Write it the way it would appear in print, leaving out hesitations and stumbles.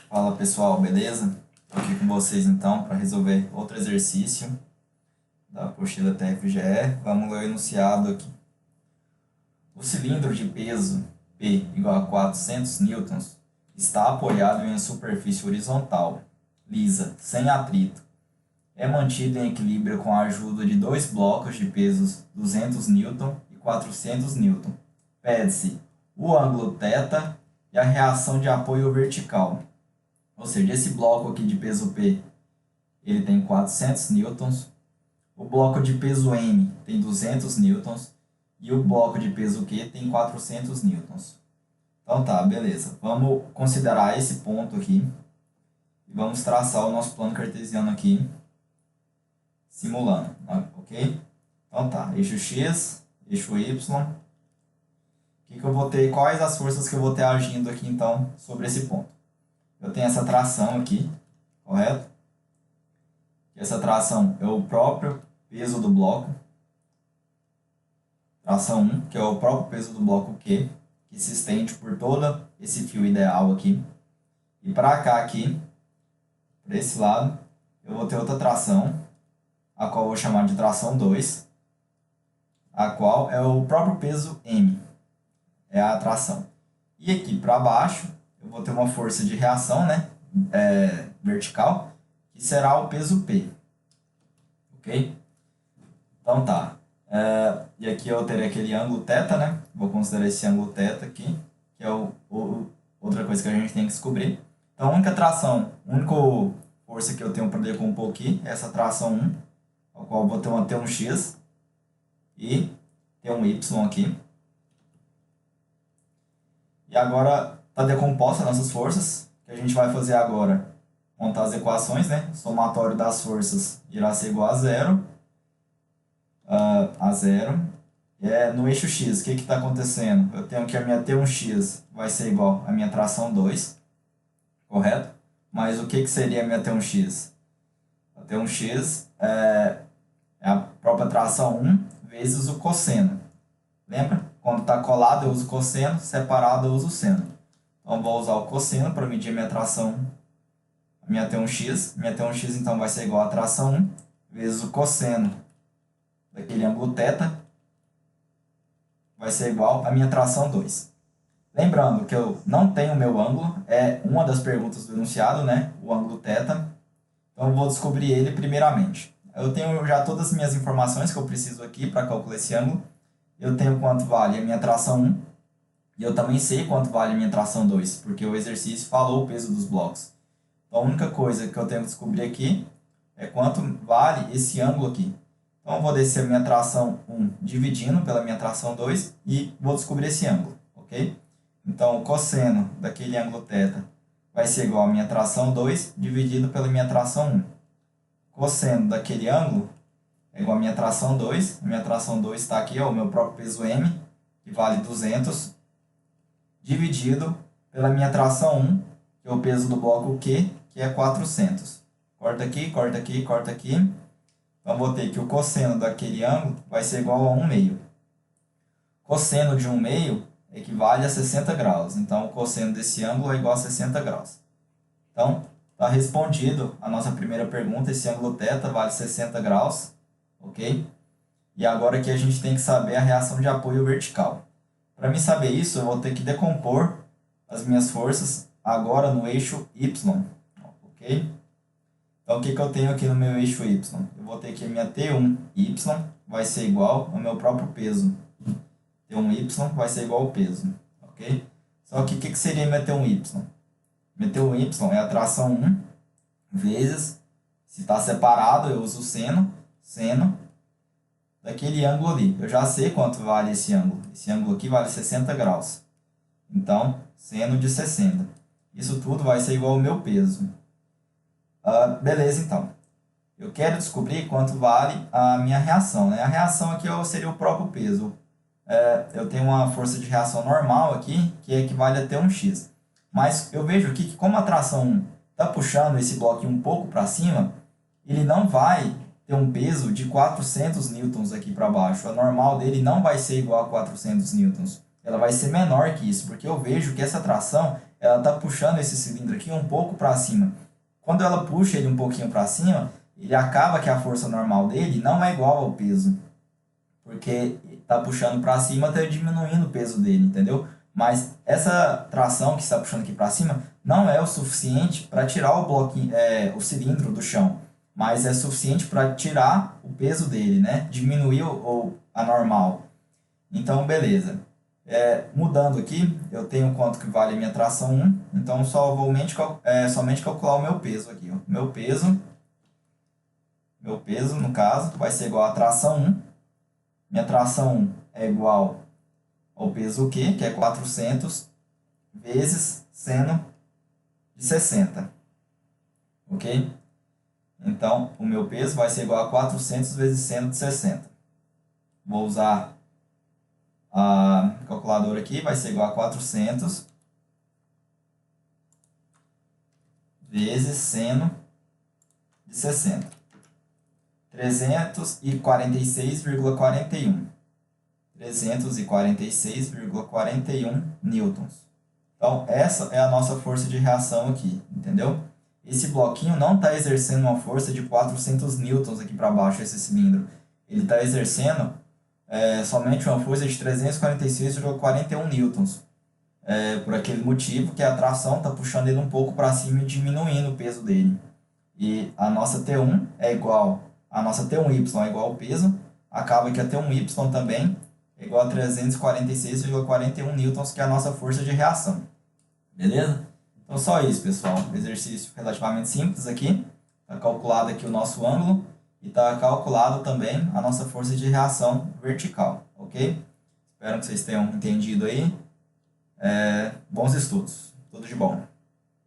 Fala pessoal, beleza? Estou aqui com vocês então para resolver outro exercício da apostila TFGE. Vamos ler o enunciado aqui. O cilindro de peso P igual a 400 newtons está apoiado em uma superfície horizontal, lisa, sem atrito. É mantido em equilíbrio com a ajuda de dois blocos de pesos 200 newton e 400 newton. Pede-se o ângulo θ e a reação de apoio vertical. Ou seja, esse bloco aqui de peso P, ele tem 400 newtons. O bloco de peso M tem 200 newtons. E o bloco de peso Q tem 400 newtons. Então tá, beleza. Vamos considerar esse ponto aqui. E vamos traçar o nosso plano cartesiano aqui, simulando, ok? Então tá, eixo X, eixo Y. Que eu vou ter, quais as forças que eu vou ter agindo aqui então sobre esse ponto? Eu tenho essa tração aqui, correto? Essa tração é o próprio peso do bloco. Tração 1, que é o próprio peso do bloco Q, que se estende por todo esse fio ideal aqui. E para cá aqui, para esse lado, eu vou ter outra tração, a qual eu vou chamar de tração 2, a qual é o próprio peso M, é a tração. E aqui para baixo, eu vou ter uma força de reação, né, vertical, que será o peso P. Ok? Então tá. E aqui eu terei aquele ângulo θ, né? Vou considerar esse ângulo θ aqui, que é outra coisa que a gente tem que descobrir. Então a única tração, a única força que eu tenho para decompor aqui é essa tração 1, a qual eu vou ter um x e ter um y aqui. E agora está decomposta as nossas forças. O que a gente vai fazer agora? Montar as equações, né? O somatório das forças irá ser igual a zero. No eixo X, o que está acontecendo? Eu tenho que a minha T1x vai ser igual a minha tração 2, correto? Mas o que seria a minha T1x? A T1x é a própria tração 1 vezes o cosseno. Lembra? Quando está colado eu uso cosseno, separado eu uso seno. Então vou usar o cosseno para medir a minha tração, a minha T1x. Minha T1x então vai ser igual a tração 1 vezes o cosseno daquele ângulo θ, vai ser igual a minha tração 2. Lembrando que eu não tenho o meu ângulo, é uma das perguntas do enunciado, né? O ângulo θ. Então eu vou descobrir ele primeiramente. Eu tenho já todas as minhas informações que eu preciso aqui para calcular esse ângulo. Eu tenho quanto vale a minha tração 1 e eu também sei quanto vale a minha tração 2, porque o exercício falou o peso dos blocos. Então a única coisa que eu tenho que descobrir aqui é quanto vale esse ângulo aqui. Então eu vou descer a minha tração 1 dividindo pela minha tração 2 e vou descobrir esse ângulo, ok? Então o cosseno daquele ângulo θ vai ser igual a minha tração 2 dividido pela minha tração 1. Cosseno daquele ângulo é igual a minha tração 2. A minha tração 2 está aqui, ó, o meu próprio peso M, que vale 200, dividido pela minha tração 1, que é o peso do bloco Q, que é 400. Corta aqui, corta aqui, corta aqui. Então, vou ter que o cosseno daquele ângulo vai ser igual a 1 meio. Cosseno de 1 meio equivale a 60 graus. Então, o cosseno desse ângulo é igual a 60 graus. Então, está respondido a nossa primeira pergunta. Esse ângulo θ vale 60 graus. Ok? E agora aqui a gente tem que saber a reação de apoio vertical. Para mim saber isso, eu vou ter que decompor as minhas forças agora no eixo Y. Ok? Então, o que eu tenho aqui no meu eixo Y? Eu vou ter que a minha T1y vai ser igual ao meu próprio peso. T1y vai ser igual ao peso. Ok? Só que o que seria minha T1y? Minha T1y é a tração 1 vezes, se está separado, eu uso seno daquele ângulo ali. Eu já sei quanto vale esse ângulo. Esse ângulo aqui vale 60 graus. Então, seno de 60. Isso tudo vai ser igual ao meu peso. Beleza, então. Eu quero descobrir quanto vale a minha reação, né? A reação aqui seria o próprio peso. Eu tenho uma força de reação normal aqui, que equivale a T1x. Mas eu vejo aqui que como a tração 1 está puxando esse bloquinho um pouco para cima, ele não vai ter um peso de 400 newtons aqui para baixo. A normal dele não vai ser igual a 400 newtons. ela vai ser menor que isso, porque eu vejo que essa tração ela está puxando esse cilindro aqui um pouco para cima. Quando ela puxa ele um pouquinho para cima, ele acaba que a força normal dele não é igual ao peso, porque está puxando para cima, está diminuindo o peso dele, entendeu? Mas essa tração que está puxando aqui para cima não é o suficiente para tirar o bloquinho, o cilindro do chão, mas é suficiente para tirar o peso dele, né? Diminuir a normal. Então, beleza. Mudando aqui, eu tenho quanto que vale a minha tração 1, então somente calcular o meu peso aqui. Ó. Meu peso, no caso, vai ser igual a tração 1. Minha tração 1 é igual ao peso Q, que é 400 vezes seno de 60. Ok? Então, o meu peso vai ser igual a 400 vezes seno de 60. Vou usar a calculadora aqui, vai ser igual a 400 vezes seno de 60. 346,41. 346,41 newtons. Então, essa é a nossa força de reação aqui, entendeu? Esse bloquinho não está exercendo uma força de 400 newtons aqui para baixo, esse cilindro. Ele está exercendo somente uma força de 346,41 newtons. Por aquele motivo que a tração está puxando ele um pouco para cima e diminuindo o peso dele. E a nossa T1 é igual, a nossa T1Y é igual ao peso, acaba que a T1Y também é igual a 346,41 newtons, que é a nossa força de reação. Beleza? Então, só isso, pessoal. Exercício relativamente simples aqui. Está calculado aqui o nosso ângulo e está calculado também a nossa força de reação vertical, ok? Espero que vocês tenham entendido aí. Bons estudos. Tudo de bom.